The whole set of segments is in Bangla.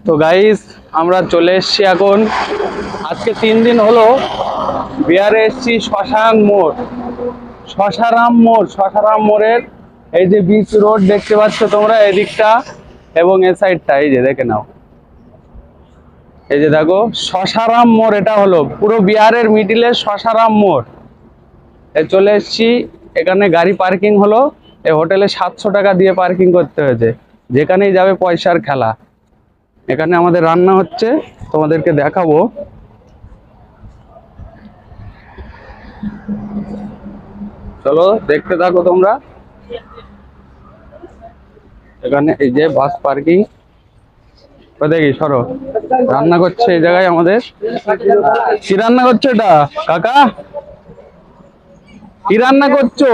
তো গাইস, আমরা চলে এসেছি এখন। আজকে 3 দিন হলো বিহারে এসেছি শ্মশান মোড়, শশারাম মোড়ের এই যে বিচ রোড দেখতে পাচ্ছ তোমরা, এদিকটা এবং এ সাইডটা এই যে দেখে নাও। এই যে দেখো শশারাম মোড়, এটা হলো পুরো বিহারের মিডিলে শশারাম মোড়। চলে এসেছি। এখানে গাড়ি পার্কিং হলো, এই হোটেলে 700 টাকা দিয়ে পার্কিং করতে হয়েছে। যেখানেই যাবে পয়সার খেলা। এখানে আমাদের রান্না হচ্ছে, তোমাদেরকে দেখাবো। চলো দেখতে থাকো তোমরা। এখানে এই যে বাস পার্কিং, দেখি সরো, রান্না করছে এই জায়গায় আমাদের। কি রান্না করছো এটা কাকা? কি রান্না করছো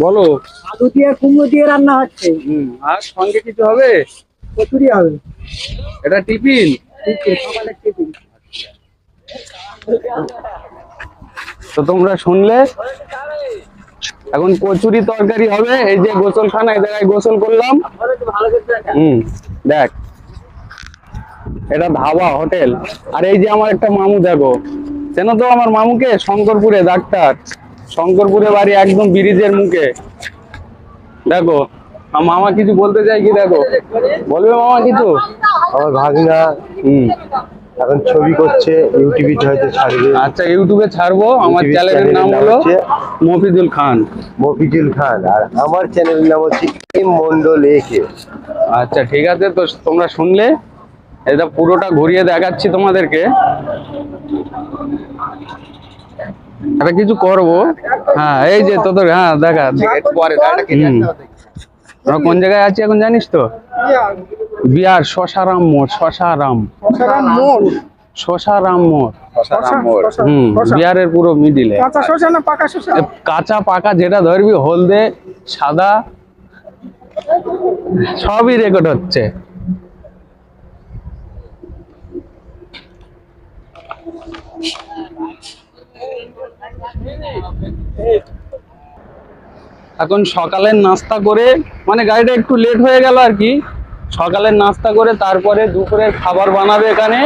বলো? আলু দিয়ে কুমড়ো দিয়ে রান্না হচ্ছে। আর সঙ্গে কিছু হবে? কচুরি হবে। এটা টিফিন? সকালের টিফিন। তো তোমরা শুনলে, এখন কচুরি তরকারি হবে। এই যে গোসলখানা, এই জায়গায় গোসল করলাম। দেখ, এটা ধাবা হোটেল। আর এই যে আমার একটা মামু, দেখো চেনো তো আমার মামুকে? শঙ্করপুরে ডাক্তার, শঙ্করপুরে বাড়ি, একদম ব্রিজের মুখে। দেখো মামা কিছু বলতে চাই কি, দেখো বলবে মামা কিছু? আমার ভাগনা এখন ছবি করছে, ইউটিউবে হয়তো ছাড়বে। আচ্ছা, ইউটিউবে ছাড়বো। আমার চ্যানেলের নাম হলো মফিজুল খান। মফিজুল খান। আর আমার চ্যানেলের নাম হচ্ছে এম মন্ডল একে। আচ্ছা ঠিক আছে, তো তোমরা শুনলে। এটা পুরোটা ঘুরিয়ে দেখাচ্ছি তোমাদেরকে। এটা কিছু করবো। হ্যাঁ এই যে তোদের, হ্যাঁ দেখা আমরা কোন জায়গায় আছি এখন জানিস তো? বিহার শশারাম মোড়, শশারাম মোড়। বিহারের পুরো মিডিলে। কাঁচা পাকা যেটা ধরবি, হলদে সাদা সবই রেকর্ড হচ্ছে। এখন সকালের নাস্তা করে, মানে গাড়িটা একটু লেট হয়ে গেল আর কি। সকালের নাস্তা করে তারপরে দুপুরের খাবার বানাবে এখানে।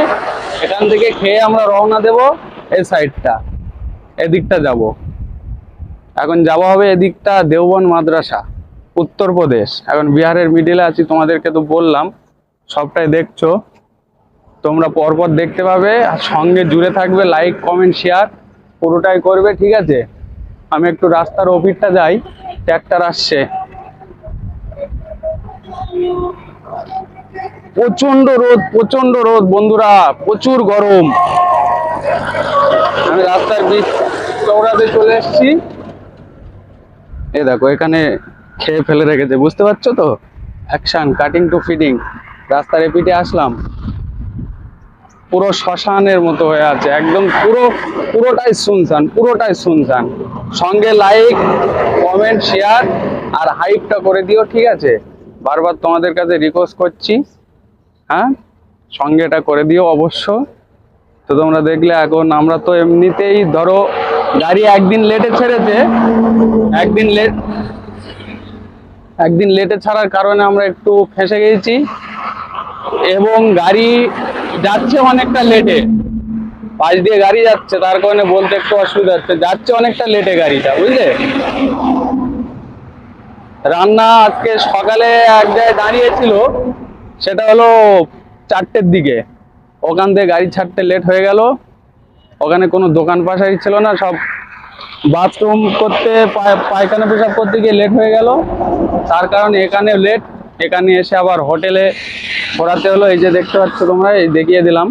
এখান থেকে খেয়ে আমরা রওনা দেব এই সাইডটা, এদিকটা যাব। এখন যাওয়া হবে এদিকটা দেওবন্দ মাদ্রাসা, উত্তরপ্রদেশ। এখন বিহারের মিডিলে আছি, তোমাদেরকে তো বললাম। সবটাই দেখছো তোমরা, পরপর দেখতে পাবে। আর সঙ্গে জুড়ে থাকবে, লাইক কমেন্ট শেয়ার পুরোটাই করবে, ঠিক আছে? আমি একটু রাস্তার ওপিটটা যাই, ট্র্যাক্টর আসছে। প্রচন্ড রোদ বন্ধুরা, প্রচুর গরম। আমি রাস্তার বিচ চৌড়াতে চলে এসেছি। এই দেখো এখানে খেয়ে ফেলে রেখেছে, বুঝতে পারছো তো? Action cutting to feeding. রাস্তার এপিটে আসলাম, পুরো শ্মশানের মতো হয়ে আছে একদম। পুরোটাই শুনশান। সঙ্গে লাইক কমেন্ট শেয়ার আর হাইপটা করে দিও, ঠিক আছে? বারবার তোমাদের কাছে রিকোয়েস্ট করছি, হ্যাঁ সঙ্গে এটা করে দিও অবশ্য। তো তোমরা দেখলে, এখন আমরা তো এমনিতেই ধরো গাড়ি একদিন লেটে ছেড়েছে। একদিন লেটে ছাড়ার কারণে আমরা একটু ফেঁসে গেছি, এবং গাড়ি যাচ্ছে অনেকটা লেটে। পাশ দিয়ে গাড়ি যাচ্ছে, তার কারণে বলতে একটু অসুবিধা হচ্ছে। যাচ্ছে অনেকটা লেটে গাড়িটা, বুঝলে? রান্না আজকে সকালে এক জায়গায় দাঁড়িয়েছিল, সেটা হলো 4টের দিকে। ওখান থেকে গাড়ি ছাড়তে লেট হয়ে গেল। ওখানে কোনো দোকান পাশাই ছিল না, সব বাথরুম করতে, পায়খানা পেশাব করতে গিয়ে লেট হয়ে গেল। তার কারণে এখানে লেট। এখানে এসে আবার হোটেলে ঘোরাতে হলো। এই যে দেখতে পাচ্ছ তোমরা, এই দেখিয়ে দিলাম,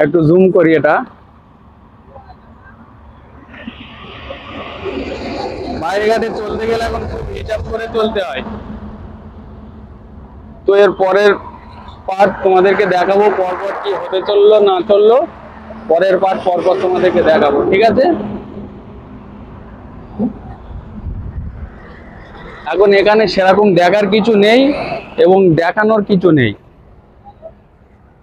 একটু জুম করি। এটা বাইরে ঘাটে চলতে গেলে এখন খুব হিসাব করে চলতে হয়। তো এর পরের পার্ট তোমাদেরকে দেখাবো, পরপর কি হতে চললো না চললো। পরের পার্ট পরপর তোমাদেরকে দেখাবো, ঠিক আছে? এখন এখানে সেরকম দেখার কিছু নেই এবং দেখানোর কিছু নেই,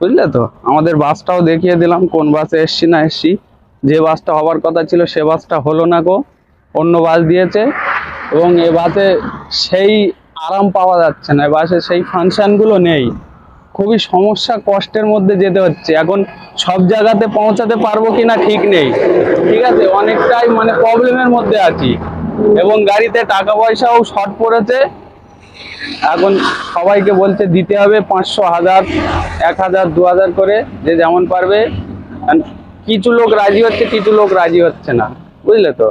বুঝলে তো? আমাদের বাসটাও দেখিয়ে দিলাম, কোন বাসে এসছি না এসছি। যে বাসটা হবার কথা ছিল সে বাসটা হলো না গো, অন্য বাস দিয়েছে। এবং এ বাসে সেই আরাম পাওয়া যাচ্ছে না, বাসে সেই ফাংশনগুলো নেই, খুবই সমস্যা কষ্টের মধ্যে যেতে হচ্ছে। এখন সব জায়গাতে পৌঁছাতে পারবো কিনা ঠিক নেই, ঠিক আছে, অনেকটাই মানে প্রবলেমের মধ্যে আছি, এবং গাড়িতে টাকা পয়সাও শর্ট পড়েছে। এখন সবাইকে বলছে দিতে হবে 500, 1000, 1000, 2000 করে, যে যেমন পারবে। আর কিছু লোক রাজি হচ্ছে, কিছু লোক রাজি হচ্ছে না, বুঝলে তো,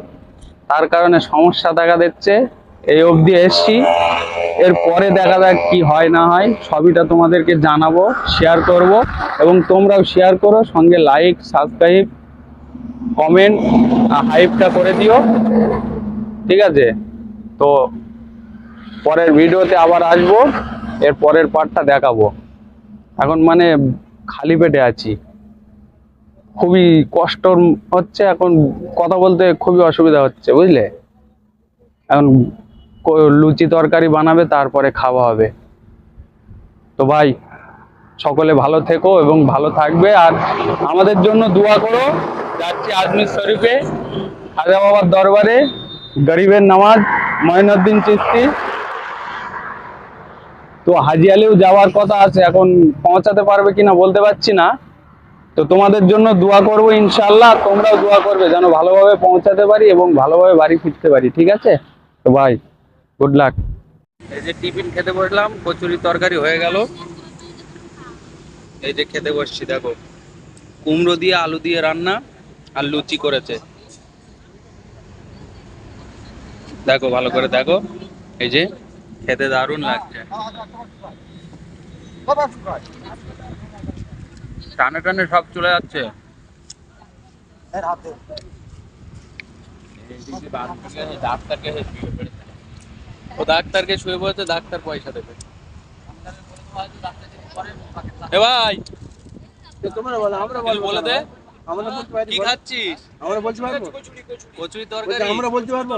তার কারণে সমস্যা দেখা দিচ্ছে। এই অবধি এসছি, এর পরে দেখা যাক কি হয় না হয়, সবইটা তোমাদেরকে জানাবো, শেয়ার করব, এবং তোমরাও শেয়ার করো, সঙ্গে লাইক, সাবস্ক্রাইব, কমেন্ট, হাইপটা করে দিও, ঠিক আছে? তো পরের ভিডিওতে আবার আসবো, এর পরের পার্টটা দেখাবো। এখন মানে খালি পেটে আছি, খুবই কষ্ট হচ্ছে, এখন কথা বলতে খুবই অসুবিধা হচ্ছে, বুঝলে। এখন লুচি তরকারি বানাবে, তারপরে খাওয়া হবে। তো ভাই, সকলে ভালো থেকো এবং ভালো থাকবে, আর আমাদের জন্য দোয়া করো। যাচ্ছি আজমির শরীফে, খাজা বাবার দরবারে, গরিবের নামাজ, মঈনুদ্দিন চিশতি। তো হাজি আলিও যাওয়ার কথা আছে, এখন পৌঁছাতে পারবে কিনা বলতে পারছি না। তো তোমাদের জন্য দোয়া করবো ইনশাআল্লাহ, তোমরাও দোয়া করবে যেন ভালোভাবে পৌঁছাতে পারি এবং ভালোভাবে বাড়ি ফিরতে পারি, ঠিক আছে? তো ভাই, গুড লাক। এই যে টিফিন খেতে বসলাম, কচুরি তরকারি হয়ে গেল, এই যে খেতে বসছি, দেখো কুমড়ো দিয়ে আলু দিয়ে রান্না, আর লুচি করেছে, দেখো ভালো করে দেখো, এই যে খেতে দারুণ লাগছে। টানে টানে সব চলে যাচ্ছে। ডাক্তারকে শুয়ে পড়েছে, ডাক্তার পয়সা দেবে। এ ভাই, তোমরা বলো, আমরা বলবো, বলে দে, আমরা বলতে পারি, কি খাচ্ছিস? আমরা বলতে পারবো, কচুরি তরকারি। আমরা বলতে পারবো।